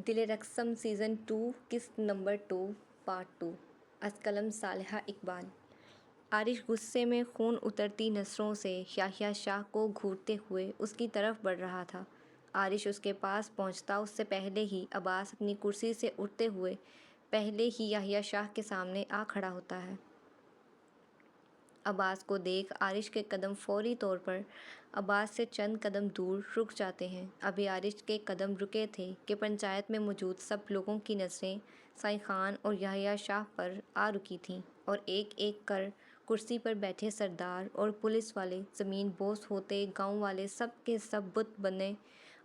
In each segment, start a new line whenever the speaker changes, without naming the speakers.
دل رقصم سیزن 2 قسط number 2 part 2 از قلم صالحہ اقبال۔ عارش غصے میں خون اترتی نظروں سے یحییٰ شاہ کو گھورتے ہوئے اس کی طرف بڑھ رہا تھا۔ عارش اس کے پاس پہنچتا اس سے پہلے ہی عباس اپنی کرسی سے اٹھتے ہوئے پہلے ہی یحییٰ شاہ کے سامنے آ کھڑا ہوتا ہے۔ عباس کو دیکھ عارش کے قدم فوری طور پر عباس سے چند قدم دور رک جاتے ہیں۔ ابھی عارش کے قدم رکے تھے کہ پنچایت میں موجود سب لوگوں کی نظریں سائیں خان اور یحییٰ شاہ پر آ رکی تھیں اور ایک ایک کر کرسی پر بیٹھے سردار اور پولیس والے زمین بوس ہوتے گاؤں والے سب کے سب بت بنے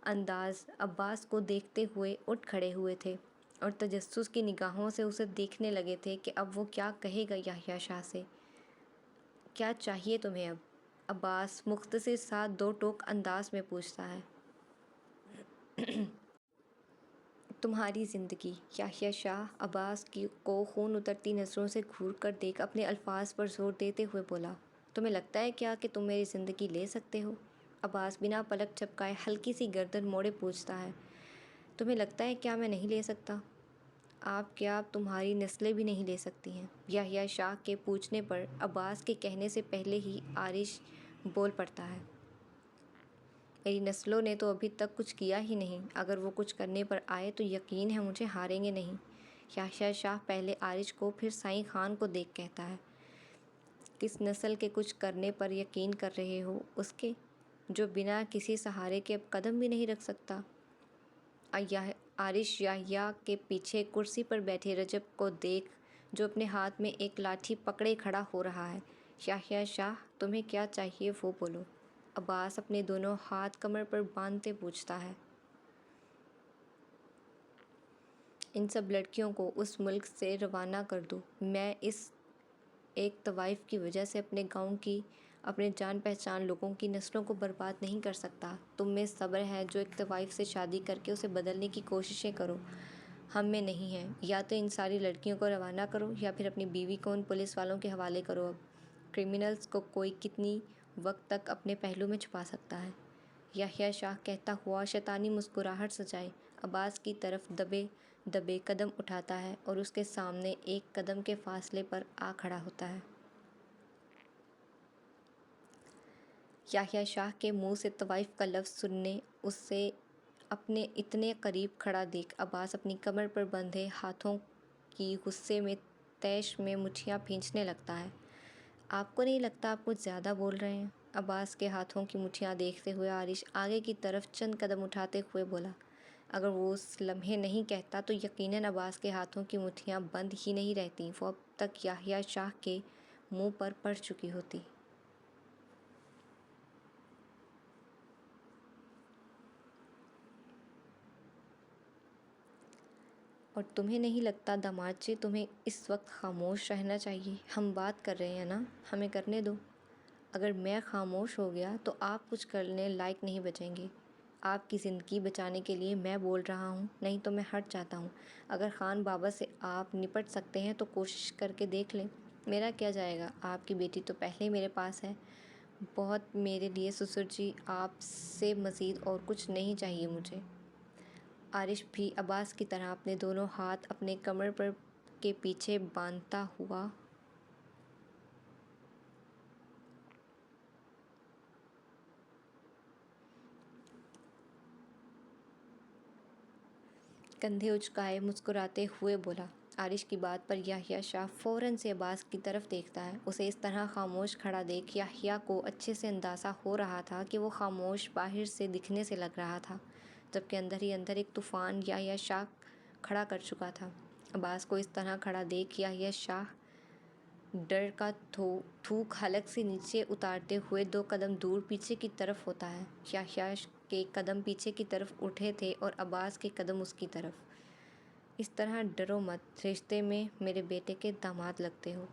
انداز عباس کو دیکھتے ہوئے اٹھ کھڑے ہوئے تھے اور تجسس کی نگاہوں سے اسے دیکھنے لگے تھے کہ اب وہ کیا کہے گا یحییٰ شاہ سے۔ کیا چاہیے تمہیں اب؟ عباس مختصر سا دو ٹوک انداز میں پوچھتا ہے۔ تمہاری زندگی۔ یحییٰ شاہ عباس کو خون اترتی نظروں سے گھور کر دیکھ اپنے الفاظ پر زور دیتے ہوئے بولا، تمہیں لگتا ہے کیا کہ تم میری زندگی لے سکتے ہو؟ عباس بنا پلک جھپکائے ہلکی سی گردن موڑے پوچھتا ہے، تمہیں لگتا ہے کیا میں نہیں لے سکتا؟ آپ کیا تمہاری نسلیں بھی نہیں لے سکتی ہیں؟ یحییٰ شاہ کے پوچھنے پر عباس کے کہنے سے پہلے ہی عارش بول پڑتا ہے، میری نسلوں نے تو ابھی تک کچھ کیا ہی نہیں، اگر وہ کچھ کرنے پر آئے تو یقین ہے مجھے ہاریں گے نہیں۔ یحییٰ شاہ پہلے عارش کو پھر سائیں خان کو دیکھ کہتا ہے، کس نسل کے کچھ کرنے پر یقین کر رہے ہو؟ اس کے جو بنا کسی سہارے کے اب قدم بھی نہیں رکھ سکتا۔ عارش یحییٰ کے پیچھے کرسی پر بیٹھے رجب کو دیکھ جو اپنے ہاتھ میں ایک لاٹھی پکڑے کھڑا ہو رہا ہے، یحییٰ شاہ تمہیں کیا چاہیے وہ بولو؟ عباس اپنے دونوں ہاتھ کمر پر باندھتے پوچھتا ہے۔ ان سب لڑکیوں کو اس ملک سے روانہ کر دو، میں اس ایک طوائف کی وجہ سے اپنے گاؤں کی، اپنے جان پہچان لوگوں کی نسلوں کو برباد نہیں کر سکتا۔ تم میں صبر ہے جو ایک طوائف سے شادی کر کے اسے بدلنے کی کوششیں کرو، ہم میں نہیں ہے۔ یا تو ان ساری لڑکیوں کو روانہ کرو یا پھر اپنی بیوی کو ان پولیس والوں کے حوالے کرو۔ اب کرمنلز کو کوئی کتنی وقت تک اپنے پہلو میں چھپا سکتا ہے؟ یحییٰ شاہ کہتا ہوا شیطانی مسکراہٹ سجائے عباس کی طرف دبے دبے قدم اٹھاتا ہے اور اس کے سامنے ایک قدم کے فاصلے پر آ کھڑا ہوتا ہے۔ یحییٰ شاہ کے منہ سے طوائف کا لفظ سننے اسے اپنے اتنے قریب کھڑا دیکھ عباس اپنی کمر پر بندھے ہاتھوں کی غصے میں طیش میں مٹھیاں بھینچنے لگتا ہے۔ آپ کو نہیں لگتا آپ کچھ زیادہ بول رہے ہیں؟ عباس کے ہاتھوں کی مٹھیاں دیکھتے ہوئے عارش آگے کی طرف چند قدم اٹھاتے ہوئے بولا، اگر وہ اس لمحے نہیں کہتا تو یقیناً عباس کے ہاتھوں کی مٹھیاں بند ہی نہیں رہتیں، وہ اب تک یحییٰ شاہ کے منہ پر پڑ چکی ہوتی۔ اور تمہیں نہیں لگتا داماد جی تمہیں اس وقت خاموش رہنا چاہیے؟ ہم بات کر رہے ہیں نا، ہمیں کرنے دو۔ اگر میں خاموش ہو گیا تو آپ کچھ کرنے لائق نہیں بچیں گے۔ آپ کی زندگی بچانے کے لیے میں بول رہا ہوں، نہیں تو میں ہٹ جاتا ہوں۔ اگر خان بابا سے آپ نپٹ سکتے ہیں تو کوشش کر کے دیکھ لیں، میرا کیا جائے گا؟ آپ کی بیٹی تو پہلے ہی میرے پاس ہے، بہت میرے لیے سسر جی، آپ سے مزید اور کچھ نہیں چاہیے مجھے۔ عارش بھی عباس کی طرح اپنے دونوں ہاتھ اپنے کمر پر کے پیچھے باندھتا ہوا کندھے اچکائے مسکراتے ہوئے بولا۔ عارش کی بات پر یحییٰ شاہ فوراً سے عباس کی طرف دیکھتا ہے۔ اسے اس طرح خاموش کھڑا دیکھ یحییٰ کو اچھے سے اندازہ ہو رہا تھا کہ وہ خاموش باہر سے دکھنے سے لگ رہا تھا، جبکہ اندر ہی اندر ایک طوفان یحییٰ شاہ کھڑا کر چکا تھا۔ عباس کو اس طرح کھڑا دیکھ یحییٰ شاہ ڈر کا تھوک حلق سے نیچے اتارتے ہوئے دو قدم دور پیچھے کی طرف ہوتا ہے۔ یحییٰ کے قدم پیچھے کی طرف اٹھے تھے اور عباس کے قدم اس کی طرف۔ اس طرح ڈرو مت، رشتے میں میرے بیٹے کے داماد لگتے ہو۔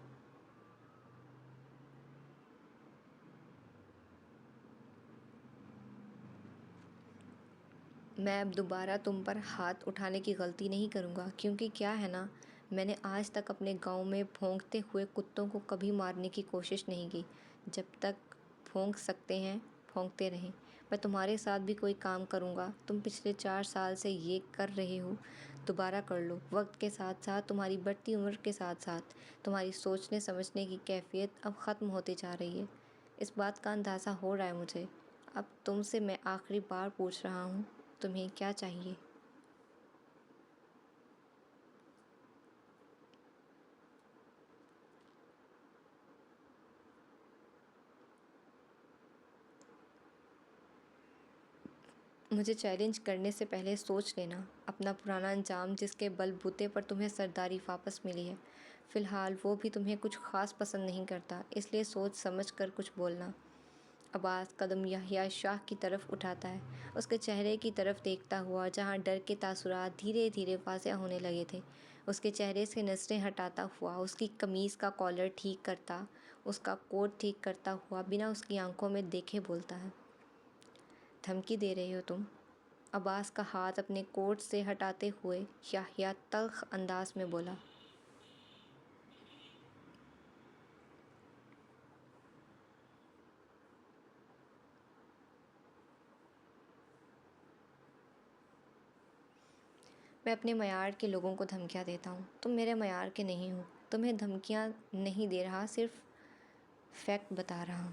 میں اب دوبارہ تم پر ہاتھ اٹھانے کی غلطی نہیں کروں گا، کیونکہ کیا ہے نا، میں نے آج تک اپنے گاؤں میں بھونکتے ہوئے کتوں کو کبھی مارنے کی کوشش نہیں کی۔ جب تک بھونک سکتے ہیں بھونکتے رہیں، میں تمہارے ساتھ بھی کوئی کام کروں گا۔ تم پچھلے 4 سال سے یہ کر رہے ہو، دوبارہ کر لو۔ وقت کے ساتھ ساتھ، تمہاری بڑھتی عمر کے ساتھ ساتھ، تمہاری سوچنے سمجھنے کی کیفیت اب ختم ہوتی جا رہی ہے۔ اس بات کا اندازہ ہو رہا ہے مجھے۔ اب تم سے میں آخری بار پوچھ رہا ہوں، تمہیں کیا چاہیے؟ مجھے چیلنج کرنے سے پہلے سوچ لینا، اپنا پرانا انجام جس کے بل بوتے پر تمہیں سرداری واپس ملی ہے۔ فی الحال وہ بھی تمہیں کچھ خاص پسند نہیں کرتا، اس لیے سوچ سمجھ کر کچھ بولنا۔ عباس قدم یحییٰ شاہ کی طرف اٹھاتا ہے، اس کے چہرے کی طرف دیکھتا ہوا جہاں ڈر کے تاثرات دھیرے دھیرے واضح ہونے لگے تھے۔ اس کے چہرے سے نظریں ہٹاتا ہوا اس کی قمیص کا کالر ٹھیک کرتا، اس کا کوٹ ٹھیک کرتا ہوا بنا اس کی آنکھوں میں دیکھے بولتا ہے، دھمکی دے رہے ہو تم؟ عباس کا ہاتھ اپنے کوٹ سے ہٹاتے ہوئے یحییٰ تلخ انداز میں بولا۔ میں اپنے معیار کے لوگوں کو دھمکیاں دیتا ہوں، تم میرے معیار کے نہیں ہو۔ تمہیں دھمکیاں نہیں دے رہا، صرف فیکٹ بتا رہا ہوں۔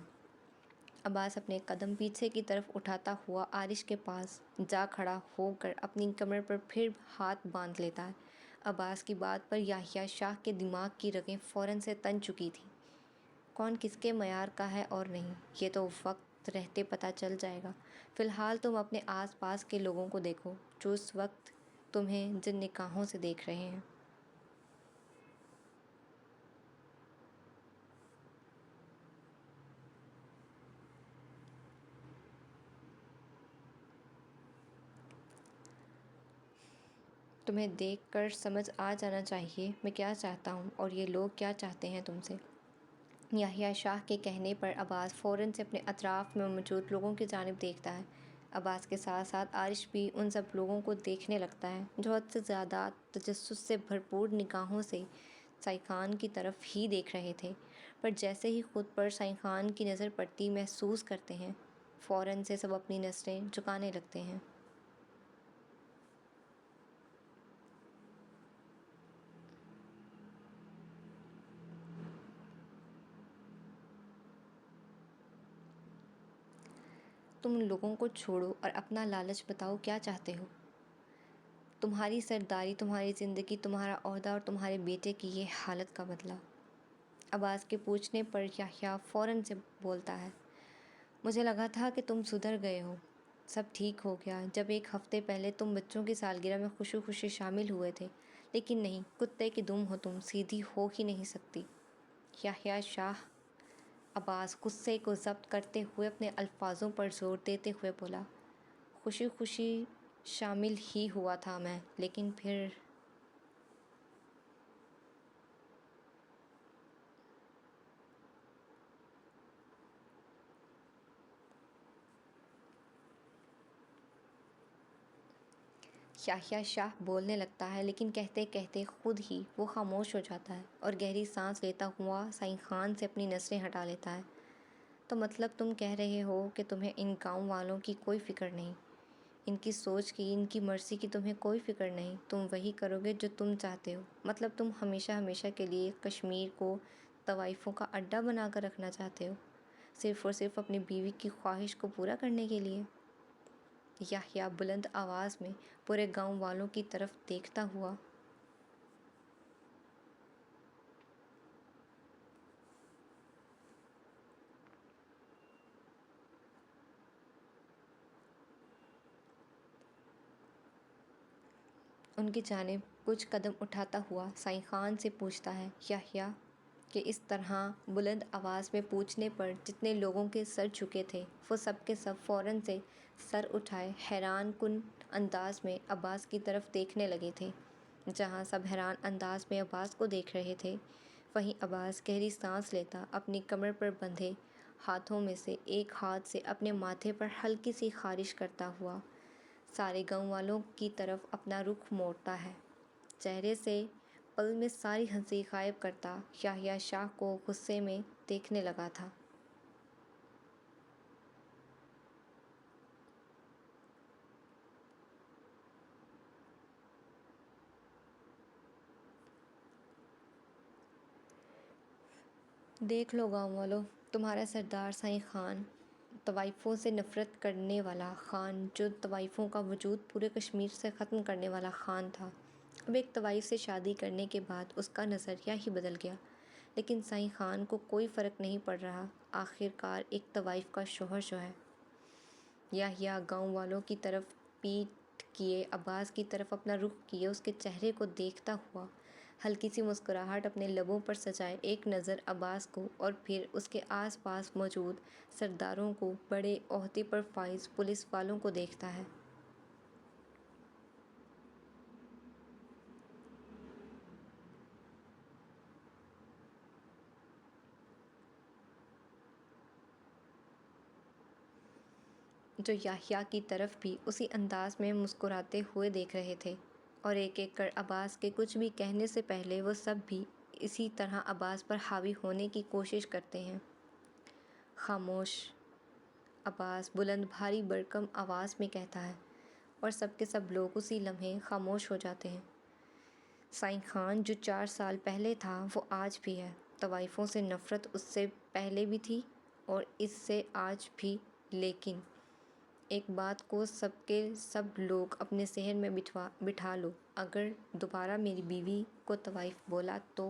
عباس اپنے قدم پیچھے کی طرف اٹھاتا ہوا عارش کے پاس جا کھڑا ہو کر اپنی کمر پر پھر ہاتھ باندھ لیتا ہے۔ عباس کی بات پر یحییٰ شاہ کے دماغ کی رگیں فوراً سے تن چکی تھیں۔ کون کس کے معیار کا ہے اور نہیں، یہ تو وقت رہتے پتہ چل جائے گا۔ فی الحال تم اپنے آس پاس کے لوگوں کو دیکھو جو اس وقت تمہیں جن نگاہوں سے دیکھ رہے ہیں۔ تمہیں دیکھ کر سمجھ آ جانا چاہیے میں کیا چاہتا ہوں اور یہ لوگ کیا چاہتے ہیں تم سے۔ یحییٰ شاہ کے کہنے پر عباس فوراً سے اپنے اطراف میں موجود لوگوں کی جانب دیکھتا ہے۔ عباس کے ساتھ ساتھ عارش بھی ان سب لوگوں کو دیکھنے لگتا ہے جو حد سے زیادہ تجسس سے بھرپور نگاہوں سے سائیں خان کی طرف ہی دیکھ رہے تھے، پر جیسے ہی خود پر سائیں خان کی نظر پڑتی محسوس کرتے ہیں، فوراً سے سب اپنی نظریں جھکانے لگتے ہیں۔ تم لوگوں کو چھوڑو اور اپنا لالچ بتاؤ، کیا چاہتے ہو؟ تمہاری سرداری، تمہاری زندگی، تمہارا عہدہ اور تمہارے بیٹے کی یہ حالت کا بدلہ۔ عباس کے پوچھنے پر یحییٰ فوراً سے بولتا ہے، مجھے لگا تھا کہ تم سدھر گئے ہو، سب ٹھیک ہو گیا جب ایک ہفتے پہلے تم بچوں کی سالگرہ میں خوشی خوشی شامل ہوئے تھے، لیکن نہیں، کتے کی دم ہو تم، سیدھی ہو ہی نہیں سکتی۔ یحییٰ شاہ عباس غصے کو ضبط کرتے ہوئے اپنے الفاظوں پر زور دیتے ہوئے بولا، خوشی خوشی شامل ہی ہوا تھا میں، لیکن پھر یحییٰ شاہ بولنے لگتا ہے، لیکن کہتے کہتے خود ہی وہ خاموش ہو جاتا ہے اور گہری سانس لیتا ہوا سائیں خان سے اپنی نظریں ہٹا لیتا ہے۔ تو مطلب تم کہہ رہے ہو کہ تمہیں ان گاؤں والوں کی کوئی فکر نہیں، ان کی سوچ کی، ان کی مرضی کی تمہیں کوئی فکر نہیں، تم وہی کرو گے جو تم چاہتے ہو؟ مطلب تم ہمیشہ ہمیشہ کے لیے کشمیر کو طوائفوں کا اڈہ بنا کر رکھنا چاہتے ہو، صرف اور صرف اپنی بیوی کی خواہش کو پورا کرنے کے لیے؟ یحییٰ بلند آواز میں پورے گاؤں والوں کی طرف دیکھتا ہوا ان کی جانب کچھ قدم اٹھاتا ہوا سائیں خان سے پوچھتا ہے، یحییٰ کہ اس طرح بلند آواز میں پوچھنے پر جتنے لوگوں کے سر جھکے تھے وہ سب کے سب فوراً سے سر اٹھائے حیران کن انداز میں عباس کی طرف دیکھنے لگے تھے۔ جہاں سب حیران انداز میں عباس کو دیکھ رہے تھے، وہیں عباس گہری سانس لیتا اپنی کمر پر بندھے ہاتھوں میں سے ایک ہاتھ سے اپنے ماتھے پر ہلکی سی خارش کرتا ہوا سارے گاؤں والوں کی طرف اپنا رخ موڑتا ہے، چہرے سے پل میں ساری ہنسی غائب کرتا یحییٰ شاہ کو غصے میں دیکھنے لگا تھا۔ دیکھ لو گاؤں والوں، تمہارا سردار سائیں خان، طوائفوں سے نفرت کرنے والا خان، جو طوائفوں کا وجود پورے کشمیر سے ختم کرنے والا خان تھا، اب ایک طوائف سے شادی کرنے کے بعد اس کا نظریہ ہی بدل گیا۔ لیکن سائیں خان کو کوئی فرق نہیں پڑ رہا، آخر کار ایک طوائف کا شوہر جو ہے۔ یحییٰ گاؤں والوں کی طرف پیٹھ کیے عباس کی طرف اپنا رخ کیے اس کے چہرے کو دیکھتا ہوا، ہلکی سی مسکراہٹ اپنے لبوں پر سجائے ایک نظر عباس کو اور پھر اس کے آس پاس موجود سرداروں کو، بڑے عہدے پر فائز پولیس والوں کو دیکھتا ہے۔ جو یحییٰ کی طرف بھی اسی انداز میں مسکراتے ہوئے دیکھ رہے تھے، اور ایک ایک کر عباس کے کچھ بھی کہنے سے پہلے وہ سب بھی اسی طرح عباس پر حاوی ہونے کی کوشش کرتے ہیں۔ خاموش، عباس بلند بھاری بھرکم آواز میں کہتا ہے، اور سب کے سب لوگ اسی لمحے خاموش ہو جاتے ہیں۔ سائیں خان جو 4 سال پہلے تھا وہ آج بھی ہے، طوائفوں سے نفرت اس سے پہلے بھی تھی اور اس سے آج بھی، لیکن ایک بات کو سب کے سب لوگ اپنے ذہن میں بٹھا لو، اگر دوبارہ میری بیوی کو طوائف بولا تو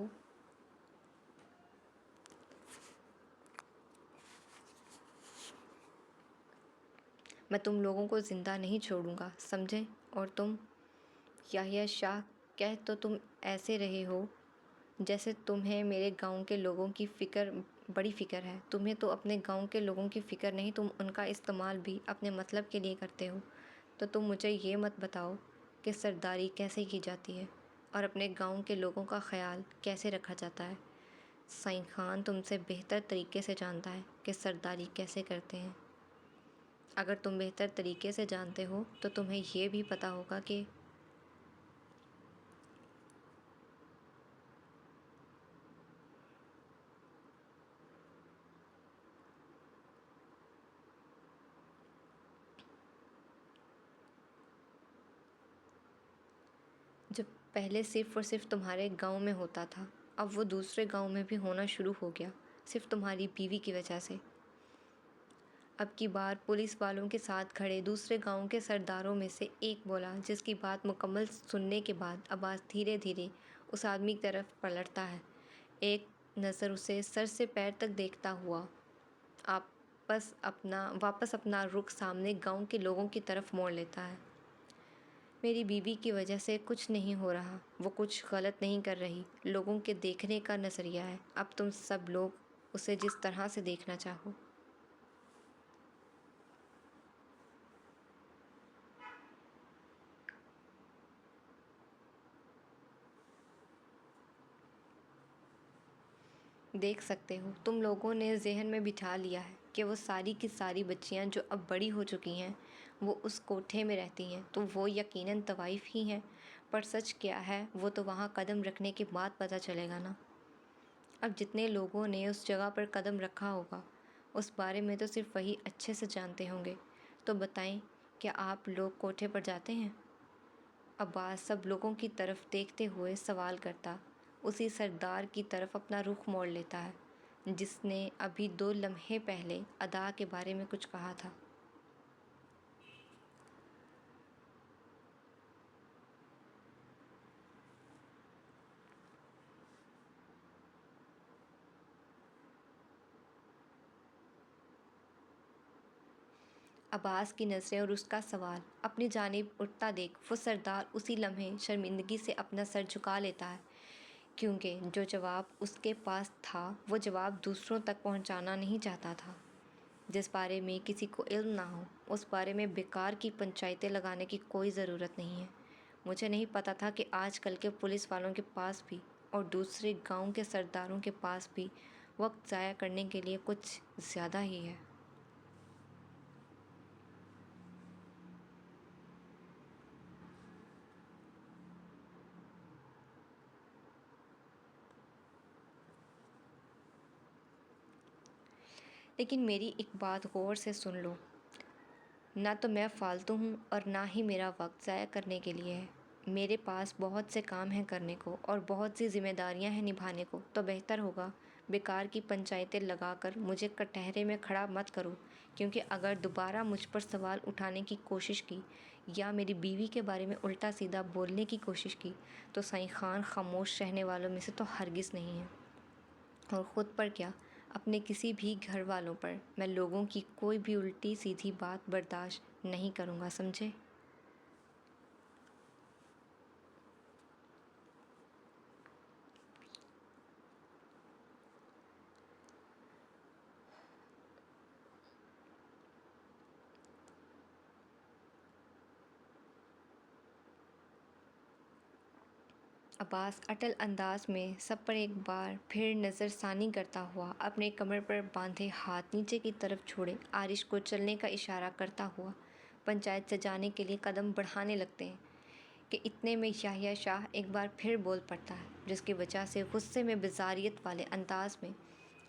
میں تم لوگوں کو زندہ نہیں چھوڑوں گا، سمجھے؟ اور تم، یحییٰ شاہ، کہہ تو تم ایسے رہے ہو جیسے تمہیں میرے گاؤں کے لوگوں کی بڑی فکر ہے۔ تمہیں تو اپنے گاؤں کے لوگوں کی فکر نہیں، تم ان کا استعمال بھی اپنے مطلب کے لیے کرتے ہو۔ تو تم مجھے یہ مت بتاؤ کہ سرداری کیسے کی جاتی ہے اور اپنے گاؤں کے لوگوں کا خیال کیسے رکھا جاتا ہے۔ سائیں خان تم سے بہتر طریقے سے جانتا ہے کہ سرداری کیسے کرتے ہیں۔ اگر تم بہتر طریقے سے جانتے ہو تو تمہیں یہ بھی پتہ ہوگا کہ جب پہلے صرف اور صرف تمہارے گاؤں میں ہوتا تھا، اب وہ دوسرے گاؤں میں بھی ہونا شروع ہو گیا، صرف تمہاری بیوی کی وجہ سے۔ اب کی بار پولیس والوں کے ساتھ کھڑے دوسرے گاؤں کے سرداروں میں سے ایک بولا، جس کی بات مکمل سننے کے بعد عباس دھیرے دھیرے اس آدمی کی طرف پلٹتا ہے، ایک نظر اسے سر سے پیر تک دیکھتا ہوا واپس اپنا رخ سامنے گاؤں کے لوگوں کی طرف موڑ لیتا ہے۔ میری بیوی کی وجہ سے کچھ نہیں ہو رہا، وہ کچھ غلط نہیں کر رہی، لوگوں کے دیکھنے کا نظریہ ہے، اب تم سب لوگ اسے جس طرح سے دیکھنا چاہو۔ دیکھ سکتے ہو، تم لوگوں نے ذہن میں بٹھا لیا ہے کہ وہ ساری کی ساری بچیاں جو اب بڑی ہو چکی ہیں وہ اس کوٹھے میں رہتی ہیں، تو وہ یقیناً طوائف ہی ہیں، پر سچ کیا ہے وہ تو وہاں قدم رکھنے کے بعد پتہ چلے گا نا۔ اب جتنے لوگوں نے اس جگہ پر قدم رکھا ہوگا اس بارے میں تو صرف وہی اچھے سے جانتے ہوں گے، تو بتائیں کیا آپ لوگ کوٹھے پر جاتے ہیں؟ عباس سب لوگوں کی طرف دیکھتے ہوئے سوال کرتا، اسی سردار کی طرف اپنا رخ موڑ لیتا ہے جس نے ابھی 2 لمحے پہلے ادا کے بارے میں کچھ کہا تھا۔ عباس کی نظریں اور اس کا سوال اپنی جانب اٹھتا دیکھ وہ سردار اسی لمحے شرمندگی سے اپنا سر جھکا لیتا ہے، کیونکہ جو جواب اس کے پاس تھا وہ جواب دوسروں تک پہنچانا نہیں چاہتا تھا۔ جس بارے میں کسی کو علم نہ ہو اس بارے میں بیکار کی پنچایتیں لگانے کی کوئی ضرورت نہیں ہے۔ مجھے نہیں پتہ تھا کہ آج کل کے پولیس والوں کے پاس بھی اور دوسرے گاؤں کے سرداروں کے پاس بھی وقت ضائع کرنے کے لیے کچھ زیادہ ہی ہے۔ لیکن میری ایک بات غور سے سن لو، نہ تو میں فالتو ہوں اور نہ ہی میرا وقت ضائع کرنے کے لیے ہے۔ میرے پاس بہت سے کام ہیں کرنے کو اور بہت سی ذمہ داریاں ہیں نبھانے کو، تو بہتر ہوگا بیکار کی پنچایتیں لگا کر مجھے کٹہرے میں کھڑا مت کرو، کیونکہ اگر دوبارہ مجھ پر سوال اٹھانے کی کوشش کی یا میری بیوی کے بارے میں الٹا سیدھا بولنے کی کوشش کی تو سائیں خان خاموش رہنے والوں میں سے تو ہرگز نہیں ہے۔ اور خود پر کیا، اپنے کسی بھی گھر والوں پر میں لوگوں کی کوئی بھی الٹی سیدھی بات برداشت نہیں کروں گا، سمجھے؟ عباس اٹل انداز میں سب پر ایک بار پھر نظر ثانی کرتا ہوا اپنے کمر پر باندھے ہاتھ نیچے کی طرف چھوڑے عارش کو چلنے کا اشارہ کرتا ہوا پنچایت سجانے کے لیے قدم بڑھانے لگتے ہیں کہ اتنے میں یحییٰ شاہ ایک بار پھر بول پڑتا ہے، جس کی وجہ سے غصے میں بیزاریت والے انداز میں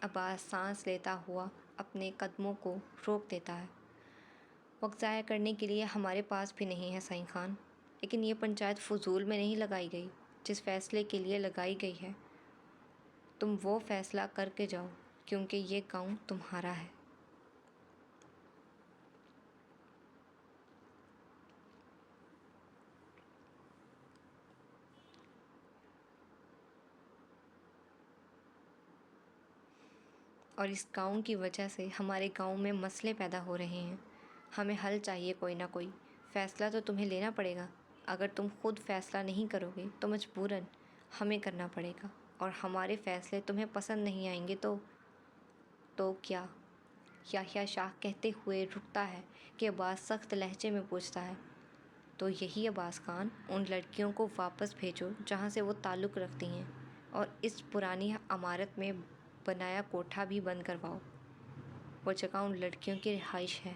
عباس سانس لیتا ہوا اپنے قدموں کو روک دیتا ہے۔ وقت ضائع کرنے کے لیے ہمارے پاس بھی نہیں ہے سائیں خان، لیکن یہ پنچایت فضول میں نہیں لگائی گئی۔ جس فیصلے کے لیے لگائی گئی ہے تم وہ فیصلہ کر کے جاؤ، کیونکہ یہ گاؤں تمہارا ہے۔ اور اس گاؤں کی وجہ سے ہمارے گاؤں میں مسئلے پیدا ہو رہے ہیں۔ ہمیں حل چاہیے کوئی نہ کوئی۔ فیصلہ تو تمہیں لینا پڑے گا۔ اگر تم خود فیصلہ نہیں کرو گے تو مجبوراً ہمیں کرنا پڑے گا، اور ہمارے فیصلے تمہیں پسند نہیں آئیں گے تو کیا؟ یحییٰ شاہ کہتے ہوئے رکتا ہے کہ عباس سخت لہجے میں پوچھتا ہے، تو یہی عباس خان، ان لڑکیوں کو واپس بھیجو جہاں سے وہ تعلق رکھتی ہیں، اور اس پرانی عمارت میں بنایا کوٹھا بھی بند کرواؤ۔ وہ جگہ ان لڑکیوں کی رہائش ہے۔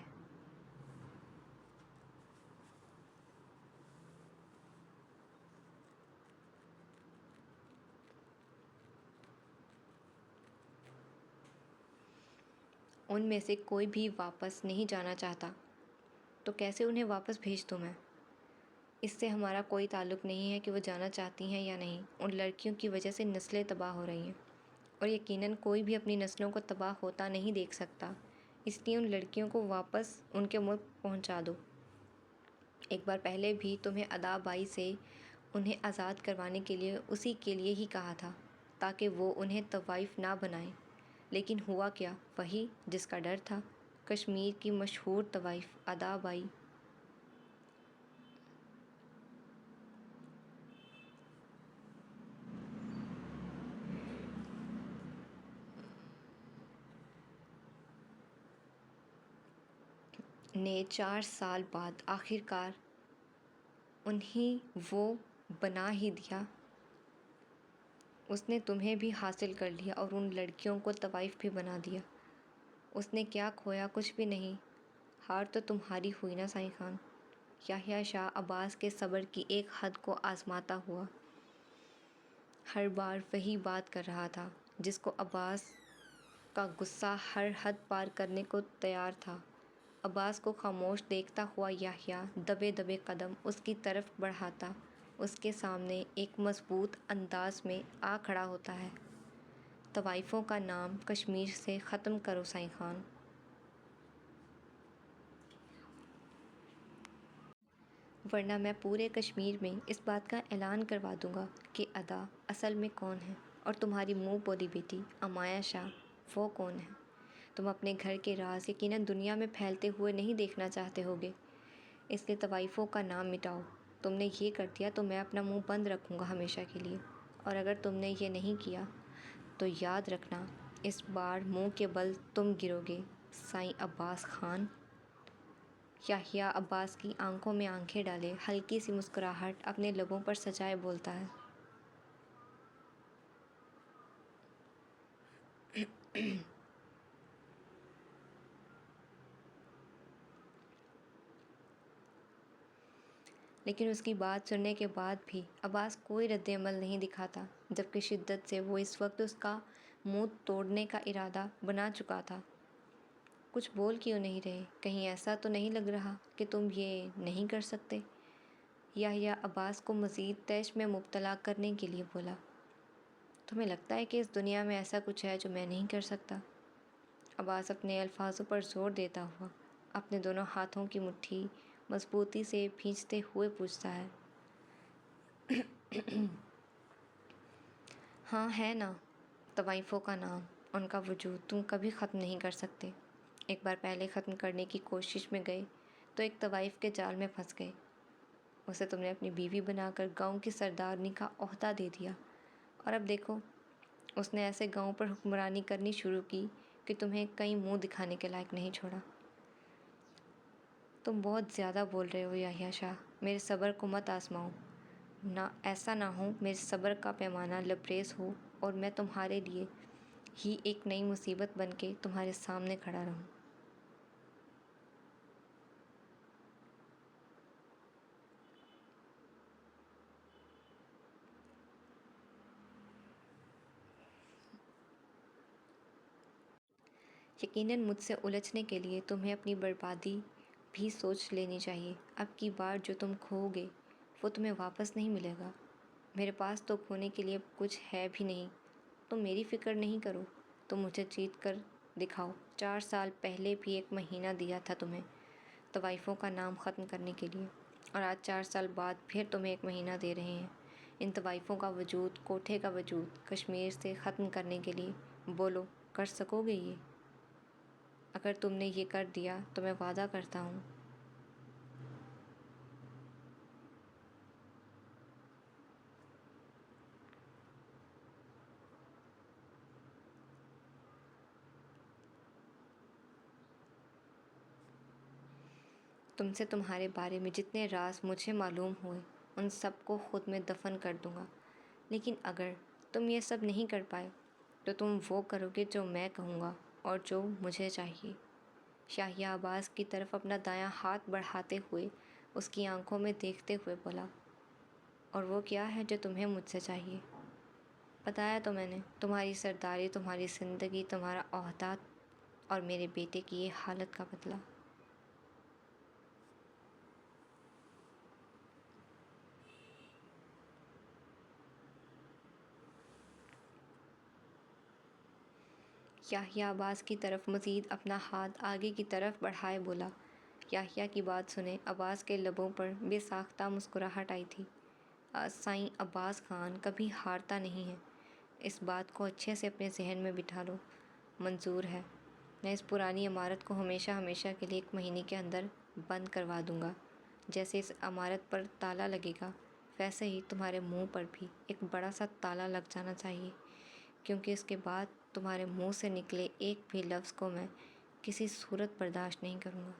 ان میں سے کوئی بھی واپس نہیں جانا چاہتا، تو کیسے انہیں واپس بھیج دوں میں؟ اس سے ہمارا کوئی تعلق نہیں ہے کہ وہ جانا چاہتی ہیں یا نہیں۔ ان لڑکیوں کی وجہ سے نسلیں تباہ ہو رہی ہیں، اور یقیناً کوئی بھی اپنی نسلوں کو تباہ ہوتا نہیں دیکھ سکتا۔ اس لیے ان لڑکیوں کو واپس ان کے ملک پہنچا دو۔ ایک بار پہلے بھی تمہیں ادا بائی سے انہیں آزاد کروانے کے لیے اسی کے لیے ہی کہا تھا، تاکہ وہ انہیں طوائف نہ بنائیں، لیکن ہوا کیا؟ وہی جس کا ڈر تھا۔ کشمیر کی مشہور طوائف ادا بائی نے 4 سال بعد آخرکار انہیں وہ بنا ہی دیا۔ اس نے تمہیں بھی حاصل کر لیا اور ان لڑکیوں کو طوائف بھی بنا دیا۔ اس نے کیا کھویا؟ کچھ بھی نہیں۔ ہار تو تمہاری ہوئی نا سائیں خان۔ یحییٰ شاہ عباس کے صبر کی ایک حد کو آزماتا ہوا ہر بار وہی بات کر رہا تھا جس کو عباس کا غصہ ہر حد پار کرنے کو تیار تھا۔ عباس کو خاموش دیکھتا ہوا یحییٰ دبے دبے قدم اس کی طرف بڑھاتا اس کے سامنے ایک مضبوط انداز میں آ کھڑا ہوتا ہے۔ طوائفوں کا نام کشمیر سے ختم کرو سائیں خان۔ ورنہ میں پورے کشمیر میں اس بات کا اعلان کروا دوں گا کہ ادا اصل میں کون ہے، اور تمہاری منہ بولی بیٹی امایہ شاہ وہ کون ہے۔ تم اپنے گھر کے راز یقیناً دنیا میں پھیلتے ہوئے نہیں دیکھنا چاہتے ہوگے، اس لیے طوائفوں کا نام مٹاؤ۔ تم نے یہ کر دیا تو میں اپنا منہ بند رکھوں گا ہمیشہ کے لیے، اور اگر تم نے یہ نہیں کیا تو یاد رکھنا اس بار منہ کے بل تم گرو گے، سائیں عباس خان۔ یحییٰ عباس کی آنکھوں میں آنکھیں ڈالے ہلکی سی مسکراہٹ اپنے لبوں پر سجائے بولتا ہے، لیکن اس کی بات سننے کے بعد بھی عباس کوئی رد عمل نہیں دکھاتا، جبکہ شدت سے وہ اس وقت اس کا منہ توڑنے کا ارادہ بنا چکا تھا۔ کچھ بول کیوں نہیں رہے؟ کہیں ایسا تو نہیں لگ رہا کہ تم یہ نہیں کر سکتے؟ یحییٰ عباس کو مزید طیش میں مبتلا کرنے کے لیے بولا۔ تمہیں لگتا ہے کہ اس دنیا میں ایسا کچھ ہے جو میں نہیں کر سکتا؟ عباس اپنے الفاظوں پر زور دیتا ہوا اپنے دونوں ہاتھوں کی مٹھی مضبوطی سے کھینچتے ہوئے پوچھتا ہے۔ ہاں ہے نا، طوائفوں کا نام، ان کا وجود تم کبھی ختم نہیں کر سکتے۔ ایک بار پہلے ختم کرنے کی کوشش میں گئے تو ایک طوائف کے جال میں پھنس گئے۔ اسے تم نے اپنی بیوی بنا کر گاؤں کی سردارنی کا عہدہ دے دیا، اور اب دیکھو اس نے ایسے گاؤں پر حکمرانی کرنی شروع کی کہ تمہیں کہیں منہ دکھانے کے لائق نہیں چھوڑا۔ تم بہت زیادہ بول رہے ہو یحییٰ شاہ، میرے صبر کو مت آزماؤ، نہ ایسا نہ ہو میرے صبر کا پیمانہ لبریز ہو اور میں تمہارے لیے ہی ایک نئی مصیبت بن کے تمہارے سامنے کھڑا رہوں۔ یقیناً مجھ سے الجھنے کے لیے تمہیں اپنی بربادی بھی سوچ لینی چاہیے۔ اب کی بار جو تم کھو گے وہ تمہیں واپس نہیں ملے گا۔ میرے پاس تو کھونے کے لیے کچھ ہے بھی نہیں۔ تم میری فکر نہیں کرو، تم مجھے جیت کر دکھاؤ۔ 4 سال پہلے بھی 1 مہینہ دیا تھا تمہیں طوائفوں کا نام ختم کرنے کے لیے، اور آج 4 سال بعد پھر تمہیں 1 مہینہ دے رہے ہیں ان طوائفوں کا وجود، کوٹھے کا وجود کشمیر سے ختم کرنے کے لیے۔ بولو، کر سکو گے یہ؟ اگر تم نے یہ کر دیا تو میں وعدہ کرتا ہوں تم سے تمہارے بارے میں جتنے راز مجھے معلوم ہوئے ان سب کو خود میں دفن کر دوں گا۔ لیکن اگر تم یہ سب نہیں کر پائے تو تم وہ کرو گے جو میں کہوں گا اور جو مجھے چاہیے۔ یحییٰ عباس کی طرف اپنا دایاں ہاتھ بڑھاتے ہوئے اس کی آنکھوں میں دیکھتے ہوئے بولا، اور وہ کیا ہے جو تمہیں مجھ سے چاہیے؟ بتایا تو میں نے، تمہاری سرداری، تمہاری زندگی، تمہارا عہدہ اور میرے بیٹے کی یہ حالت کا بدلہ۔ یحییٰ عباس کی طرف مزید اپنا ہاتھ آگے کی طرف بڑھائے بولا۔ یحییٰ کی بات سنے عباس کے لبوں پر بے ساختہ مسکراہٹ آئی تھی۔ سائیں عباس خان کبھی ہارتا نہیں ہے، اس بات کو اچھے سے اپنے ذہن میں بٹھا لو۔ منظور ہے، میں اس پرانی عمارت کو ہمیشہ ہمیشہ کے لیے 1 مہینے کے اندر بند کروا دوں گا۔ جیسے اس عمارت پر تالا لگے گا ویسے ہی تمہارے منہ پر بھی ایک بڑا سا تالا لگ جانا چاہیے، کیونکہ اس کے بعد تمہارے منہ سے نکلے ایک بھی لفظ کو میں کسی صورت برداشت نہیں کروں گا۔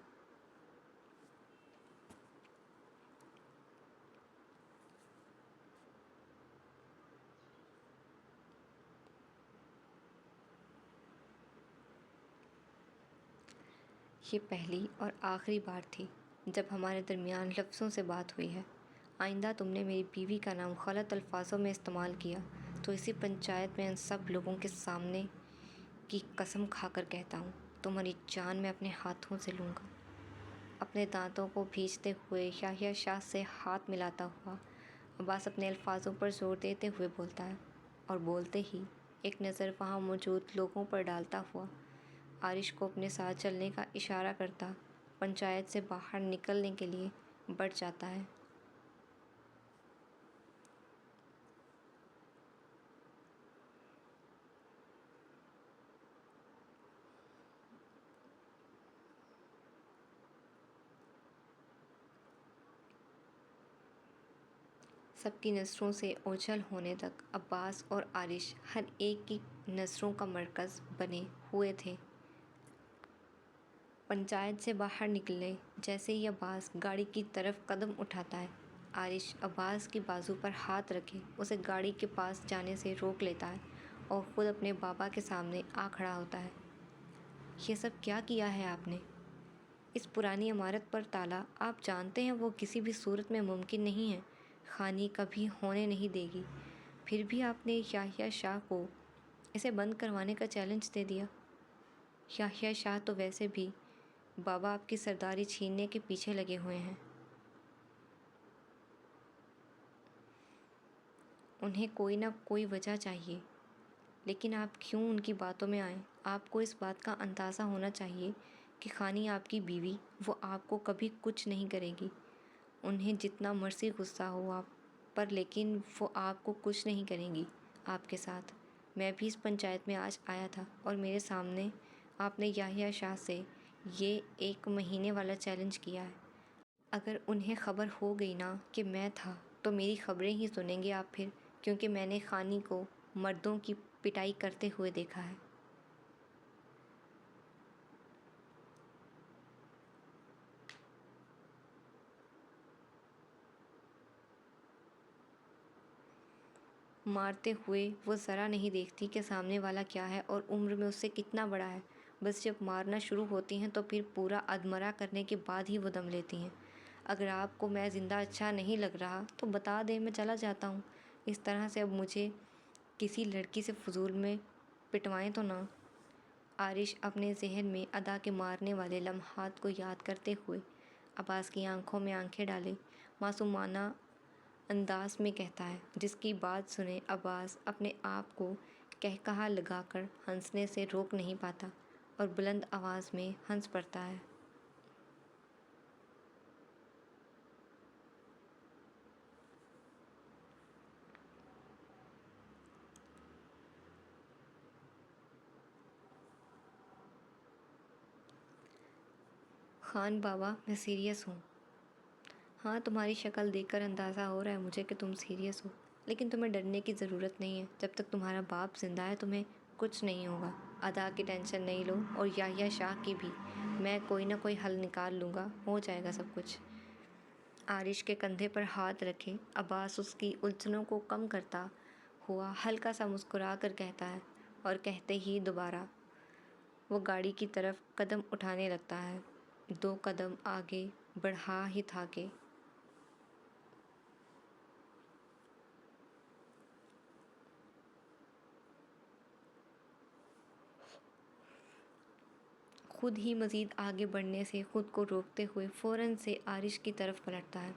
یہ پہلی اور آخری بار تھی جب ہمارے درمیان لفظوں سے بات ہوئی ہے۔ آئندہ تم نے میری بیوی کا نام غلط الفاظوں میں استعمال کیا تو اسی پنچایت میں ان سب لوگوں کے سامنے کی قسم کھا کر کہتا ہوں، تمہاری جان میں اپنے ہاتھوں سے لوں گا۔ اپنے دانتوں کو بھینچتے ہوئے یحییٰ شاہ سے ہاتھ ملاتا ہوا عباس اپنے الفاظوں پر زور دیتے ہوئے بولتا ہے، اور بولتے ہی ایک نظر وہاں موجود لوگوں پر ڈالتا ہوا عارش کو اپنے ساتھ چلنے کا اشارہ کرتا پنچایت سے باہر نکلنے کے لیے بڑھ جاتا ہے۔ سب کی نظروں سے اوجھل ہونے تک عباس اور عارش ہر ایک کی نظروں کا مرکز بنے ہوئے تھے۔ پنچایت سے باہر نکلے جیسے ہی عباس گاڑی کی طرف قدم اٹھاتا ہے، عارش عباس کی بازو پر ہاتھ رکھے اسے گاڑی کے پاس جانے سے روک لیتا ہے اور خود اپنے بابا کے سامنے آ کھڑا ہوتا ہے۔ یہ سب کیا کیا ہے آپ نے؟ اس پرانی عمارت پر تالا، آپ جانتے ہیں وہ کسی بھی صورت میں ممکن نہیں ہے، خانی کبھی ہونے نہیں دے گی، پھر بھی آپ نے یحییٰ شاہ کو اسے بند کروانے کا چیلنج دے دیا۔ یحییٰ شاہ تو ویسے بھی بابا آپ کی سرداری چھیننے کے پیچھے لگے ہوئے ہیں۔ انہیں کوئی نہ کوئی وجہ چاہیے لیکن آپ کیوں ان کی باتوں میں آئیں؟ آپ کو اس بات کا اندازہ ہونا چاہیے کہ خانی آپ کی بیوی، وہ آپ کو کبھی کچھ نہیں کرے گی۔ انہیں جتنا مرضی غصہ ہو آپ پر، لیکن وہ آپ کو کچھ نہیں کریں گی آپ کے ساتھ۔ میں بھی اس پنچایت میں آج آیا تھا اور میرے سامنے آپ نے یحییٰ شاہ سے یہ 1 مہینے والا چیلنج کیا ہے۔ اگر انہیں خبر ہو گئی نا کہ میں تھا تو میری خبریں ہی سنیں گے آپ پھر، کیونکہ میں نے خانی کو مردوں کی پٹائی کرتے ہوئے دیکھا ہے۔ مارتے ہوئے وہ ذرا نہیں دیکھتی کہ سامنے والا کیا ہے اور عمر میں اس سے کتنا بڑا ہے۔ بس جب مارنا شروع ہوتی ہیں تو پھر پورا ادمرہ کرنے کے بعد ہی وہ دم لیتی ہیں۔ اگر آپ کو میں زندہ اچھا نہیں لگ رہا تو بتا دیں، میں چلا جاتا ہوں۔ اس طرح سے اب مجھے کسی لڑکی سے فضول میں پٹوائیں تو نہ۔ عارش اپنے ذہن میں ادا کے مارنے والے لمحات کو یاد کرتے ہوئے عباس کی آنکھوں میں آنکھیں ڈالے معصومانہ انداز میں کہتا ہے، جس کی بات سنے عباس اپنے آپ کو قہقہہ لگا کر ہنسنے سے روک نہیں پاتا اور بلند آواز میں ہنس پڑتا ہے۔ خان بابا، میں سیریس ہوں۔ ہاں، تمہاری شکل دیکھ کر اندازہ ہو رہا ہے مجھے کہ تم سیریس ہو، لیکن تمہیں ڈرنے کی ضرورت نہیں ہے۔ جب تک تمہارا باپ زندہ ہے تمہیں کچھ نہیں ہوگا۔ ادا کی ٹینشن نہیں لو، اور یحییٰ شاہ کی بھی۔ میں کوئی نہ کوئی حل نکال لوں گا، ہو جائے گا سب کچھ۔ عارش کے کندھے پر ہاتھ رکھے عباس اس کی الجھنوں کو کم کرتا ہوا ہلکا سا مسکرا کر کہتا ہے، اور کہتے ہی دوبارہ وہ گاڑی کی طرف قدم اٹھانے لگتا ہے۔ 2 قدم آگے بڑھا ہی تھا کہ خود ہی مزید آگے بڑھنے سے خود کو روکتے ہوئے فوراً سے عارش کی طرف پلٹتا ہے۔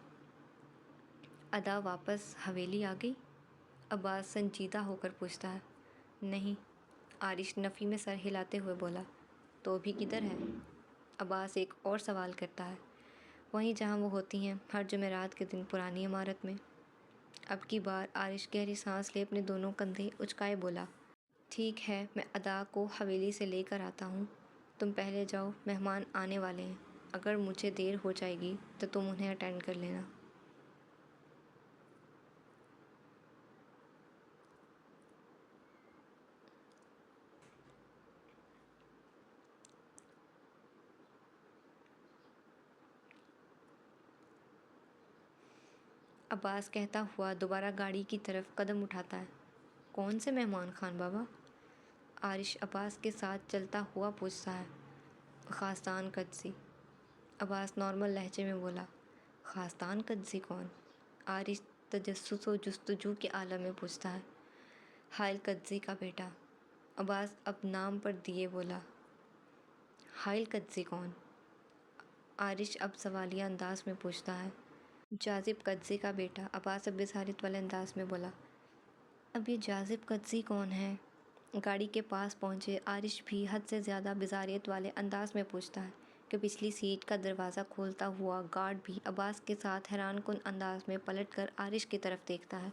ادا واپس حویلی آ گئی؟ عباس سنجیدہ ہو کر پوچھتا ہے۔ نہیں، عارش نفی میں سر ہلاتے ہوئے بولا۔ تو بھی کدھر ہے؟ عباس ایک اور سوال کرتا ہے۔ وہیں جہاں وہ ہوتی ہیں ہر جمعرات کے دن، پرانی عمارت میں۔ اب کی بار عارش گہری سانس لے اپنے دونوں کندھے اچکائے بولا۔ ٹھیک ہے، میں ادا کو حویلی سے لے کر آتا ہوں، تم پہلے جاؤ، مہمان آنے والے ہیں۔ اگر مجھے دیر ہو جائے گی تو تم انہیں اٹینڈ کر لینا۔ عباس کہتا ہوا دوبارہ گاڑی کی طرف قدم اٹھاتا ہے۔ کون سے مہمان خان بابا؟ عارش عباس کے ساتھ چلتا ہوا پوچھتا ہے۔ خاصان قدسی، عباس نارمل لہجے میں بولا۔ خاصان قدسی کون؟ عارش تجسس و جستجو کے عالم میں پوچھتا ہے۔ حائل قدسی کا بیٹا، عباس اب نام پر دیے بولا۔ حائل قدسی کون؟ عارش اب سوالیہ انداز میں پوچھتا ہے۔ جاذب قدسی کا بیٹا، عباس اب بصارت والے انداز میں بولا۔ اب یہ جاذب قدسی کون ہے؟ گاڑی کے پاس پہنچے عارش بھی حد سے زیادہ بصارت والے انداز میں پوچھتا ہے کہ پچھلی سیٹ کا دروازہ کھولتا ہوا گارڈ بھی عباس کے ساتھ حیران کن انداز میں پلٹ کر عارش کی طرف دیکھتا ہے۔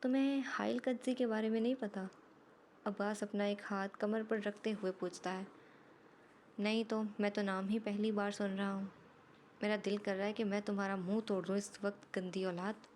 تمہیں حائل قدسی کے بارے میں نہیں پتہ؟ عباس اپنا ایک ہاتھ کمر پر رکھتے ہوئے پوچھتا ہے۔ نہیں تو، میں تو نام ہی پہلی بار سن رہا ہوں۔ میرا دل کر رہا ہے کہ میں تمہارا منہ توڑ دوں اس وقت، گندی اولاد۔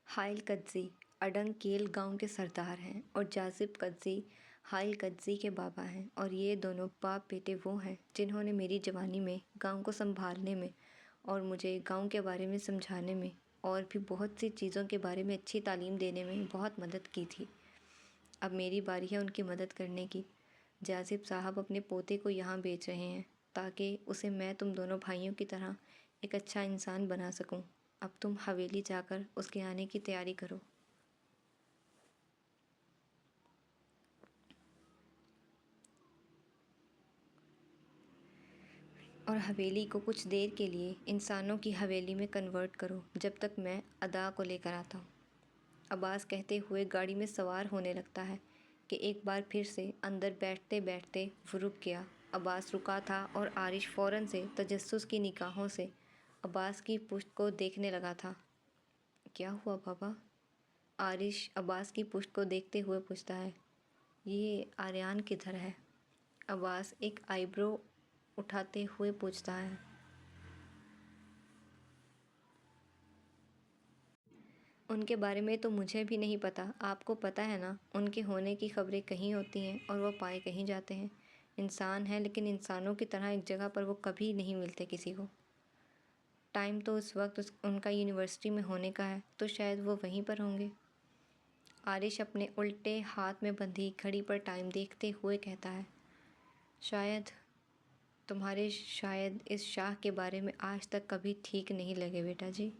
حائل قدسی اڈنگ کیل گاؤں کے سردار ہیں، اور جاذب قدسی حائل قدسی کے بابا ہیں، اور یہ دونوں باپ بیٹے وہ ہیں جنہوں نے میری جوانی میں گاؤں کو سنبھالنے میں اور مجھے گاؤں کے بارے میں سمجھانے میں اور بھی بہت سی چیزوں کے بارے میں اچھی تعلیم دینے میں بہت مدد کی تھی۔ اب میری باری ہے ان کی مدد کرنے کی۔ جاذب صاحب اپنے پوتے کو یہاں بھیج رہے ہیں تاکہ اسے میں تم دونوں بھائیوں کی طرح ایک اچھا انسان بنا سکوں۔ اب تم حویلی جا کر اس کے آنے کی تیاری کرو۔ اور حویلی کو کچھ دیر کے لیے انسانوں کی حویلی میں کنورٹ کرو جب تک میں ادا کو لے کر آتا ہوں۔ عباس کہتے ہوئے گاڑی میں سوار ہونے لگتا ہے کہ ایک بار پھر سے اندر بیٹھتے بیٹھتے وہ رک گیا۔ عباس رکا تھا اور عارش فوراً سے تجسس کی نگاہوں سے عباس کی پشت کو دیکھنے لگا تھا۔ کیا ہوا بابا؟ عارش عباس کی پشت کو دیکھتے ہوئے پوچھتا ہے۔ یہ آریان کدھر ہے؟ عباس ایک آئی برو اٹھاتے ہوئے پوچھتا ہے۔ ان کے بارے میں تو مجھے بھی نہیں پتہ، آپ کو پتہ ہے نا، ان کے ہونے کی خبریں کہیں ہوتی ہیں اور وہ پائے کہیں جاتے ہیں۔ انسان ہیں لیکن انسانوں کی طرح ایک جگہ پر وہ کبھی نہیں ملتے کسی کو۔ ٹائم تو اس وقت ان کا یونیورسٹی میں ہونے کا ہے، تو شاید وہ وہیں پر ہوں گے۔ عارش اپنے الٹے ہاتھ میں بندھی گھڑی پر ٹائم دیکھتے ہوئے کہتا ہے۔ شاید تمہارے شاید اس شاہ کے بارے میں آج تک کبھی ٹھیک نہیں لگے بیٹا جی۔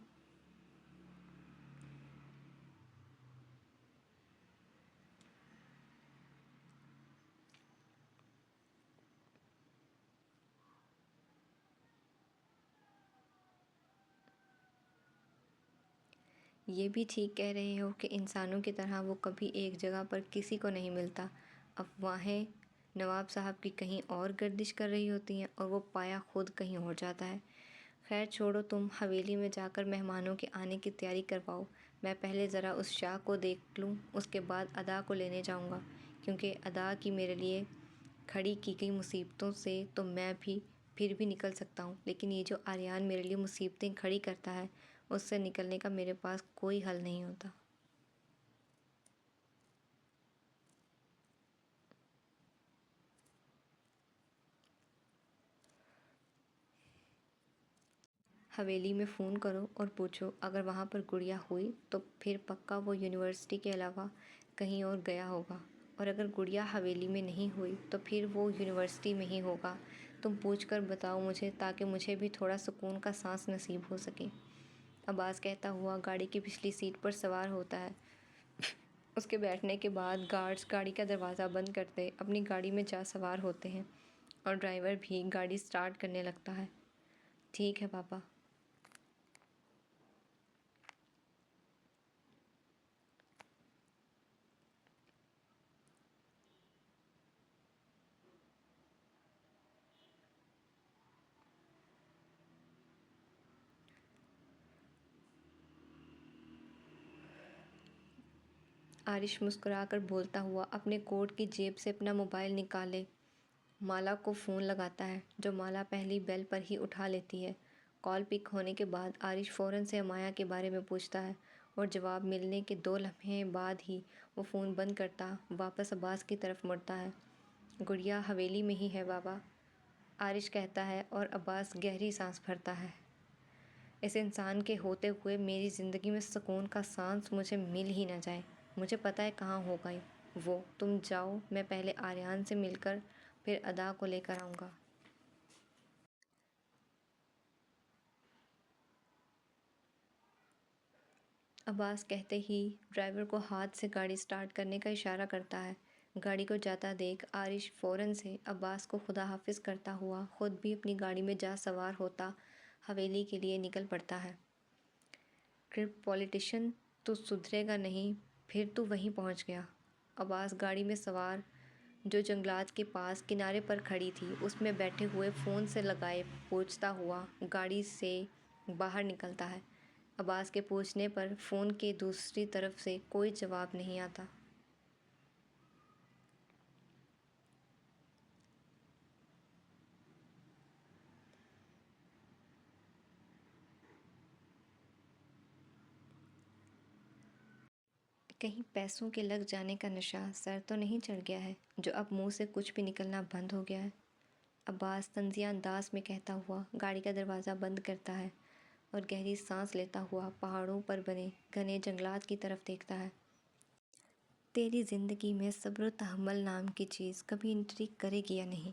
یہ بھی ٹھیک کہہ رہے ہو کہ انسانوں کی طرح وہ کبھی ایک جگہ پر کسی کو نہیں ملتا۔ افواہیں نواب صاحب کی کہیں اور گردش کر رہی ہوتی ہیں اور وہ پایا خود کہیں اور جاتا ہے۔ خیر چھوڑو، تم حویلی میں جا کر مہمانوں کے آنے کی تیاری کرواؤ۔ میں پہلے ذرا اس شاہ کو دیکھ لوں، اس کے بعد ادا کو لینے جاؤں گا، کیونکہ ادا کی میرے لیے کھڑی کی گئی مصیبتوں سے تو میں بھی پھر بھی نکل سکتا ہوں، لیکن یہ جو آریان میرے لیے مصیبتیں کھڑی کرتا ہے، اس سے نکلنے کا میرے پاس کوئی حل نہیں ہوتا۔ حویلی میں فون کرو اور پوچھو، اگر وہاں پر گڑیا ہوئی تو پھر پکا وہ یونیورسٹی کے علاوہ کہیں اور گیا ہوگا، اور اگر گڑیا حویلی میں نہیں ہوئی تو پھر وہ یونیورسٹی میں ہی ہوگا۔ تم پوچھ کر بتاؤ مجھے، تاکہ مجھے بھی تھوڑا سکون کا سانس نصیب ہو سکے۔ عباس کہتا ہوا گاڑی کی پچھلی سیٹ پر سوار ہوتا ہے۔ اس کے بیٹھنے کے بعد گارڈز گاڑی کا دروازہ بند کرتے اپنی گاڑی میں جا سوار ہوتے ہیں اور ڈرائیور بھی گاڑی سٹارٹ کرنے لگتا ہے۔ ٹھیک ہے پاپا۔ عارش مسکرا کر بولتا ہوا اپنے کوٹ کی جیب سے اپنا موبائل نکالے مالا کو فون لگاتا ہے، جو مالا پہلی بیل پر ہی اٹھا لیتی ہے۔ کال پک ہونے کے بعد عارش فوراً سے مایا کے بارے میں پوچھتا ہے اور جواب ملنے کے 2 لمحے بعد ہی وہ فون بند کرتا واپس عباس کی طرف مڑتا ہے۔ گڑیا حویلی میں ہی ہے بابا، عارش کہتا ہے اور عباس گہری سانس بھرتا ہے۔ اس انسان کے ہوتے ہوئے میری زندگی میں سکون کا سانس مجھے مل ہی نہ جائے۔ مجھے پتہ ہے کہاں ہوگا وہ، تم جاؤ، میں پہلے آریان سے مل کر پھر ادا کو لے کر آؤں گا۔ عباس کہتے ہی ڈرائیور کو ہاتھ سے گاڑی سٹارٹ کرنے کا اشارہ کرتا ہے۔ گاڑی کو جاتا دیکھ عارش فوراً سے عباس کو خدا حافظ کرتا ہوا خود بھی اپنی گاڑی میں جا سوار ہوتا حویلی کے لیے نکل پڑتا ہے۔ کرپٹ پولیٹیشین تو سدھرے گا نہیں، پھر تو وہیں پہنچ گیا۔ عباس گاڑی میں سوار جو جنگلات کے پاس کنارے پر کھڑی تھی اس میں بیٹھے ہوئے فون سے لگائے پوچھتا ہوا گاڑی سے باہر نکلتا ہے۔ عباس کے پوچھنے پر فون کے دوسری طرف سے کوئی جواب نہیں آتا۔ کہیں پیسوں کے لگ جانے کا نشہ سر تو نہیں چڑھ گیا ہے، جو اب منہ سے کچھ بھی نکلنا بند ہو گیا ہے؟ عباس طنزیہ انداز میں کہتا ہوا گاڑی کا دروازہ بند کرتا ہے اور گہری سانس لیتا ہوا پہاڑوں پر بنے گھنے جنگلات کی طرف دیکھتا ہے۔ تیری زندگی میں صبر و تحمل نام کی چیز کبھی انٹری کرے گی یا نہیں؟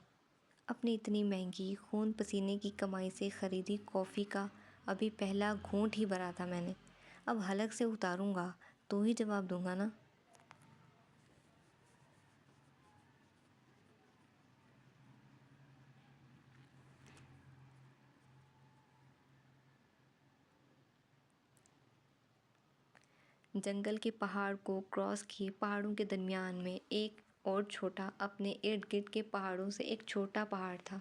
اپنی اتنی مہنگی خون پسینے کی کمائی سے خریدی کافی کا ابھی پہلا گھونٹ ہی بھرا تھا میں نے، اب حلق سے اتاروں گا تو ہی جواب دوں گا نا۔ جنگل کے پہاڑ کو کراس کیے پہاڑوں کے درمیان میں ایک اور چھوٹا اپنے ارد گرد کے پہاڑوں سے ایک چھوٹا پہاڑ تھا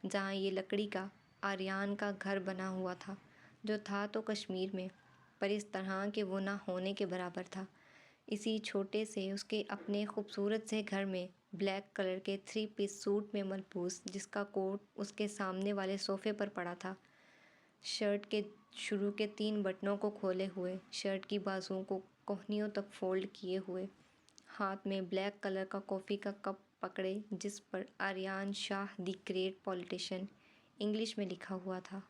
جہاں یہ لکڑی کا آریان کا گھر بنا ہوا تھا، جو تھا تو کشمیر میں، پر اس طرح کہ وہ نہ ہونے کے برابر تھا۔ اسی چھوٹے سے اس کے اپنے خوبصورت سے گھر میں بلیک کلر کے 3 پیس سوٹ میں ملبوس، جس کا کوٹ اس کے سامنے والے صوفے پر پڑا تھا، شرٹ کے شروع کے 3 بٹنوں کو کھولے ہوئے، شرٹ کی بازوؤں کو کوہنیوں تک فولڈ کیے ہوئے، ہاتھ میں بلیک کلر کا کافی کا کپ پکڑے جس پر آریان شاہ دی گریٹ پولیٹیشین انگلش میں لکھا ہوا تھا۔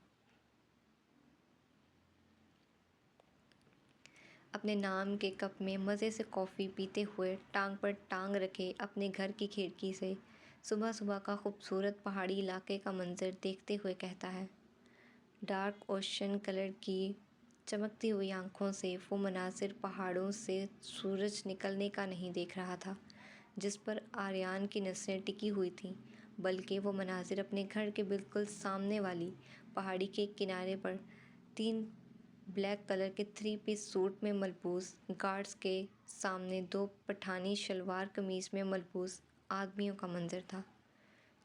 اپنے نام کے کپ میں مزے سے کافی پیتے ہوئے، ٹانگ پر ٹانگ رکھے اپنے گھر کی کھڑکی سے صبح صبح کا خوبصورت پہاڑی علاقے کا منظر دیکھتے ہوئے کہتا ہے۔ ڈارک اوشن کلر کی چمکتی ہوئی آنکھوں سے وہ مناظر پہاڑوں سے سورج نکلنے کا نہیں دیکھ رہا تھا جس پر آریان کی نسلیں ٹکی ہوئی تھیں، بلکہ وہ مناظر اپنے گھر کے بالکل سامنے والی پہاڑی کے کنارے پر 3 بلیک کلر کے 3 پیس سوٹ میں ملبوس گارڈز کے سامنے 2 پٹھانی شلوار قمیض میں ملبوس آدمیوں کا منظر تھا،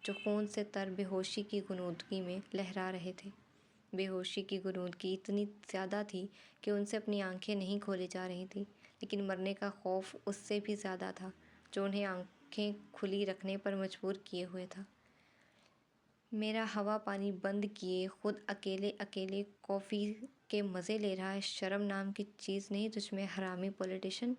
جو خون سے تر بے ہوشی کی غنودگی میں لہرا رہے تھے۔ بے ہوشی کی غنودگی اتنی زیادہ تھی کہ ان سے اپنی آنکھیں نہیں کھولی جا رہی تھیں، لیکن مرنے کا خوف اس سے بھی زیادہ تھا جو انہیں آنکھیں کھلی رکھنے پر مجبور کیے ہوئے تھا۔ میرا ہوا پانی بند کیے خود اکیلے اکیلے کافی کے مزے لے رہا ہے، شرم نام کی چیز نہیں تجھ میں حرامی پولیٹیشین؟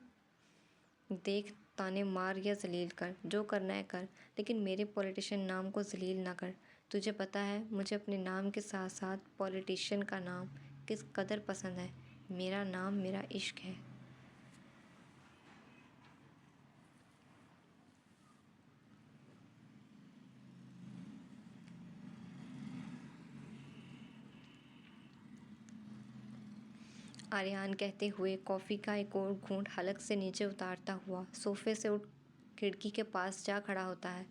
دیکھ تانے مار یا ذلیل کر، جو کرنا ہے کر، لیکن میرے پولیٹیشین نام کو ذلیل نہ کر۔ تجھے پتہ ہے مجھے اپنے نام کے ساتھ ساتھ پولیٹیشین کا نام کس قدر پسند ہے؟ میرا نام میرا عشق ہے۔ آریان کہتے ہوئے کافی کا ایک اور گھونٹ حلق سے نیچے اتارتا ہوا صوفے سے اٹھ کھڑکی کے پاس جا کھڑا ہوتا ہے۔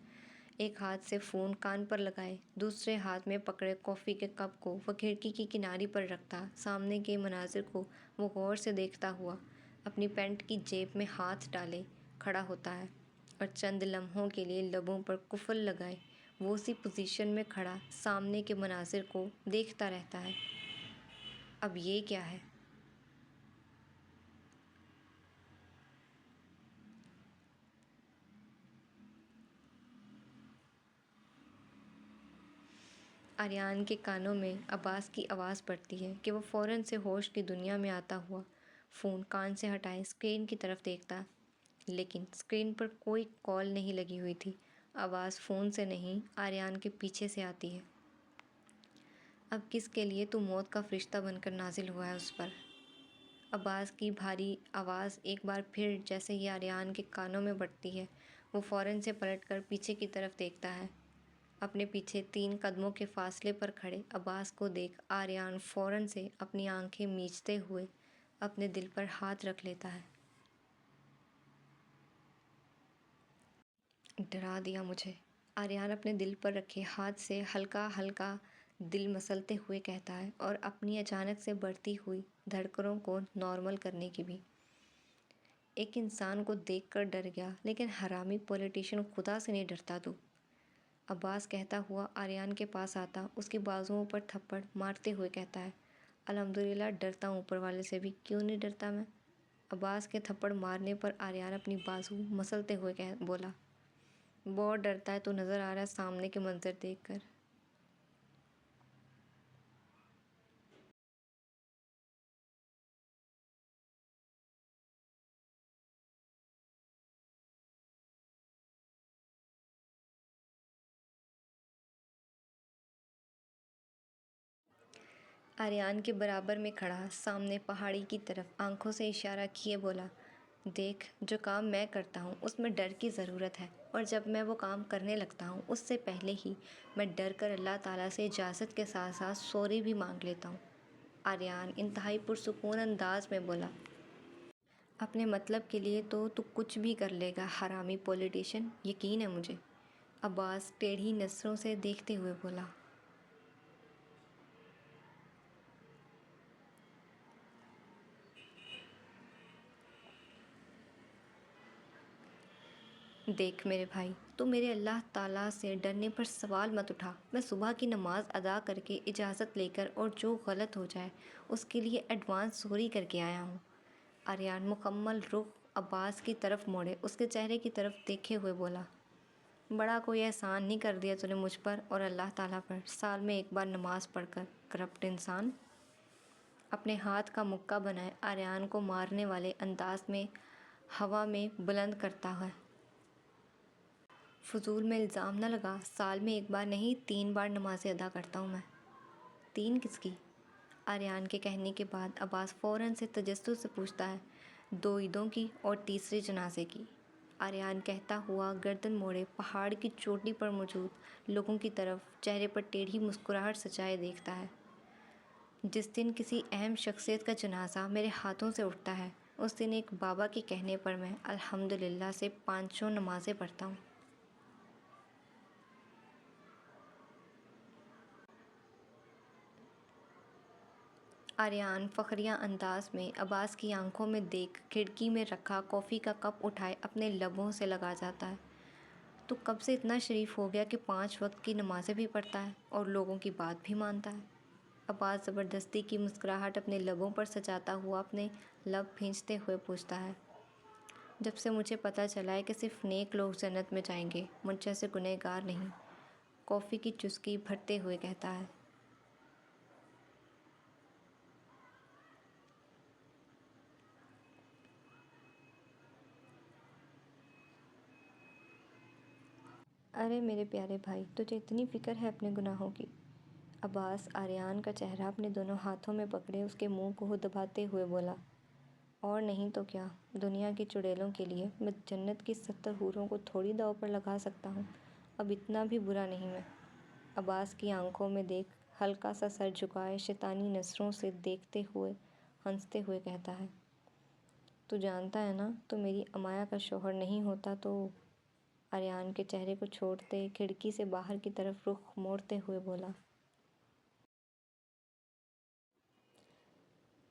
ایک ہاتھ سے فون کان پر لگائے، دوسرے ہاتھ میں پکڑے کافی کے کپ کو وہ کھڑکی کی کناری پر رکھتا سامنے کے مناظر کو وہ غور سے دیکھتا ہوا اپنی پینٹ کی جیب میں ہاتھ ڈالے کھڑا ہوتا ہے اور چند لمحوں کے لیے لبوں پر قفل لگائے وہ اسی پوزیشن میں کھڑا سامنے کے مناظر کو دیکھتا رہتا ہے۔ اب یہ کیا ہے؟ آریان کے کانوں میں عباس کی آواز پڑتی ہے کہ وہ فوراً سے ہوش کی دنیا میں آتا ہوا فون کان سے ہٹائے اسکرین کی طرف دیکھتا، لیکن اسکرین پر کوئی کال نہیں لگی ہوئی تھی۔ آواز فون سے نہیں، آریان کے پیچھے سے آتی ہے۔ اب کس کے لیے تو موت کا فرشتہ بن کر نازل ہوا ہے اس پر؟ عباس کی بھاری آواز ایک بار پھر جیسے ہی آریان کے کانوں میں بڑھتی ہے، وہ فوراً سے پلٹ کر پیچھے کی طرف دیکھتا ہے۔ اپنے پیچھے 3 قدموں کے فاصلے پر کھڑے عباس کو دیکھ آریان فوراً سے اپنی آنکھیں میچتے ہوئے اپنے دل پر ہاتھ رکھ لیتا ہے۔ ڈرا دیا مجھے، آریان اپنے دل پر رکھے ہاتھ سے ہلکا ہلکا دل مسلتے ہوئے کہتا ہے، اور اپنی اچانک سے بڑھتی ہوئی دھڑکنوں کو نارمل کرنے کی بھی۔ ایک انسان کو دیکھ کر ڈر گیا، لیکن حرامی پولیٹیشین خدا سے نہیں ڈرتا تو؟ عباس کہتا ہوا آریان کے پاس آتا اس کی بازوؤں پر تھپڑ مارتے ہوئے کہتا ہے، الحمدللہ ڈرتا ہوں اوپر والے سے بھی، کیوں نہیں ڈرتا میں؟ عباس کے تھپڑ مارنے پر آریان اپنی بازو مسلتے ہوئے بولا، بہت ڈرتا ہے تو نظر آ رہا ہے سامنے کے منظر دیکھ کر۔ آریان کے برابر میں کھڑا سامنے پہاڑی کی طرف آنکھوں سے اشارہ کیے بولا، دیکھ جو کام میں کرتا ہوں اس میں ڈر کی ضرورت ہے، اور جب میں وہ کام کرنے لگتا ہوں اس سے پہلے ہی میں ڈر کر اللہ تعالیٰ سے اجازت کے ساتھ ساتھ سوری بھی مانگ لیتا ہوں۔ آریان انتہائی پرسکون انداز میں بولا، اپنے مطلب کے لیے تو کچھ بھی کر لے گا حرامی پولیٹیشین، یقین ہے مجھے۔ عباس ٹیڑھی نظروں سے دیکھتے ہوئے بولا۔ دیکھ میرے بھائی، تو میرے اللہ تعالیٰ سے ڈرنے پر سوال مت اٹھا۔ میں صبح کی نماز ادا کر کے اجازت لے کر اور جو غلط ہو جائے اس کے لیے ایڈوانس سوری کر کے آیا ہوں۔ آریان مکمل رخ عباس کی طرف موڑے اس کے چہرے کی طرف دیکھے ہوئے بولا، بڑا کوئی احسان نہیں کر دیا تو نے مجھ پر اور اللہ تعالیٰ پر، سال میں ایک بار نماز پڑھ کر، کرپٹ انسان۔ اپنے ہاتھ کا مکہ بنائے آریان کو مارنے والے انداز میں ہوا میں بلند کرتا ہے، فضول میں الزام نہ لگا، سال میں ایک بار نہیں 3 بار نمازیں ادا کرتا ہوں میں۔ 3 کس کی؟ آریان کے کہنے کے بعد عباس فوراً سے تجسس سے پوچھتا ہے، 2 عیدوں کی اور تیسرے جنازے کی۔ آریان کہتا ہوا گردن موڑے پہاڑ کی چوٹی پر موجود لوگوں کی طرف چہرے پر ٹیڑھی مسکراہٹ سجائے دیکھتا ہے۔ جس دن کسی اہم شخصیت کا جنازہ میرے ہاتھوں سے اٹھتا ہے اس دن ایک بابا کے کہنے پر میں الحمدللہ سے 5 نمازیں پڑھتا ہوں۔ آریان فخریہ انداز میں عباس کی آنکھوں میں دیکھ کھڑکی میں رکھا کافی کا کپ اٹھائے اپنے لبوں سے لگا جاتا ہے، تو کب سے اتنا شریف ہو گیا کہ 5 وقت کی نمازیں بھی پڑھتا ہے اور لوگوں کی بات بھی مانتا ہے؟ عباس زبردستی کی مسکراہٹ اپنے لبوں پر سجاتا ہوا اپنے لب بھینچتے ہوئے پوچھتا ہے، جب سے مجھے پتہ چلا ہے کہ صرف نیک لوگ جنت میں جائیں گے، مجھ جیسے گنہگار نہیں۔ کافی کی چسکی بھرتے ہوئے کہتا ہے۔ ارے میرے پیارے بھائی، تجھے اتنی فکر ہے اپنے گناہوں کی؟ عباس آریان کا چہرہ اپنے دونوں ہاتھوں میں پکڑے اس کے منہ کو دباتے ہوئے بولا، اور نہیں تو کیا، دنیا کی چڑیلوں کے لیے میں جنت کی 70 حوروں کو تھوڑی داؤ پر لگا سکتا ہوں، اب اتنا بھی برا نہیں میں۔ عباس کی آنکھوں میں دیکھ ہلکا سا سر جھکائے شیطانی نظروں سے دیکھتے ہوئے ہنستے ہوئے کہتا ہے، تو جانتا ہے نا، تو میری امایا کا شوہر نہیں ہوتا تو۔ آریان کے چہرے کو چھوڑتے کھڑکی سے باہر کی طرف رخ موڑتے ہوئے بولا،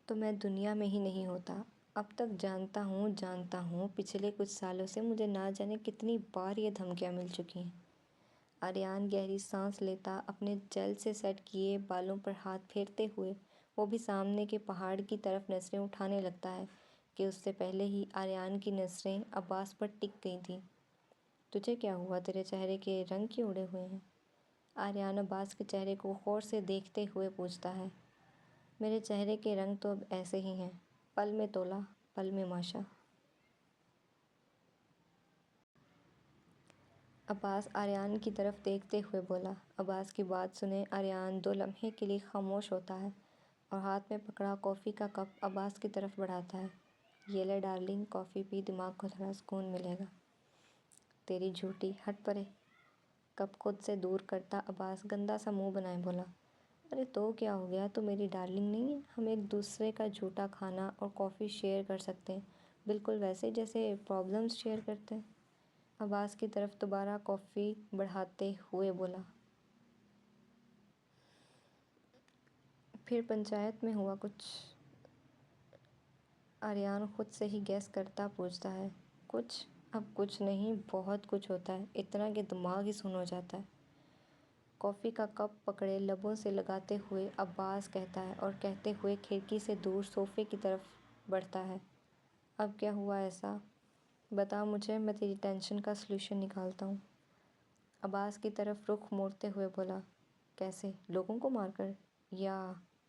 تو میں دنیا میں ہی نہیں ہوتا۔ اب تک جانتا ہوں پچھلے کچھ سالوں سے مجھے نہ جانے کتنی بار یہ دھمکیاں مل چکی ہیں۔ آریان گہری سانس لیتا اپنے جل سے سیٹ کیے بالوں پر ہاتھ پھیرتے ہوئے وہ بھی سامنے کے پہاڑ کی طرف نظریں اٹھانے لگتا ہے کہ اس سے پہلے ہی آریان کی نظریں عباس پر ٹک گئی تھیں۔ تجھے کیا ہوا؟ تیرے چہرے کے رنگ کیوں اڑے ہوئے ہیں؟ آریان عباس کے چہرے کو غور سے دیکھتے ہوئے پوچھتا ہے، میرے چہرے کے رنگ تو اب ایسے ہی ہیں، پل میں تولا پل میں ماشا۔ عباس آریان کی طرف دیکھتے ہوئے بولا۔ عباس کی بات سنے آریان 2 لمحے کے لیے خاموش ہوتا ہے اور ہاتھ میں پکڑا کافی کا کپ عباس کی طرف بڑھاتا ہے، یہ لے ڈارلنگ، کافی پی، دماغ کو تھوڑا سکون ملے گا۔ تیری جھوٹی، ہٹ پرے۔ کپ خود سے دور کرتا عباس گندا سا منہ بنائے بولا، ارے تو کیا ہو گیا، تو میری ڈارلنگ نہیں ہے؟ ہم ایک دوسرے کا جھوٹا کھانا اور کافی شیئر کر سکتے ہیں، بالکل ویسے جیسے پرابلمز شیئر کرتے ہیں۔ عباس کی طرف دوبارہ کافی بڑھاتے ہوئے بولا، پھر پنچایت میں ہوا کچھ؟ آریان خود سے ہی گیس کرتا پوچھتا ہے، کچھ؟ اب کچھ نہیں، بہت کچھ ہوتا ہے، اتنا کہ دماغ ہی سن ہو جاتا ہے۔ کافی کا کپ پکڑے لبوں سے لگاتے ہوئے عباس کہتا ہے اور کہتے ہوئے کھڑکی سے دور صوفے کی طرف بڑھتا ہے، اب کیا ہوا ایسا؟ بتا مجھے، میں تیری ٹینشن کا سلوشن نکالتا ہوں۔ عباس کی طرف رخ موڑتے ہوئے بولا، کیسے؟ لوگوں کو مار کر یا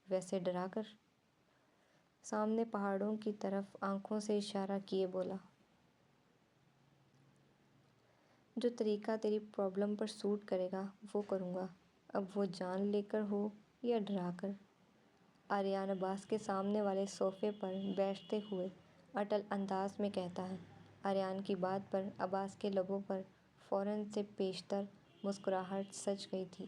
ویسے ڈرا کر؟ سامنے پہاڑوں کی طرف آنکھوں سے اشارہ کیے بولا، جو طریقہ تیری پرابلم پر سوٹ کرے گا وہ کروں گا، اب وہ جان لے کر ہو یا ڈرا کر۔ آریان عباس کے سامنے والے صوفے پر بیٹھتے ہوئے اٹل انداز میں کہتا ہے۔ آریان کی بات پر عباس کے لبوں پر فوراً سے پیشتر مسکراہٹ سج گئی تھی۔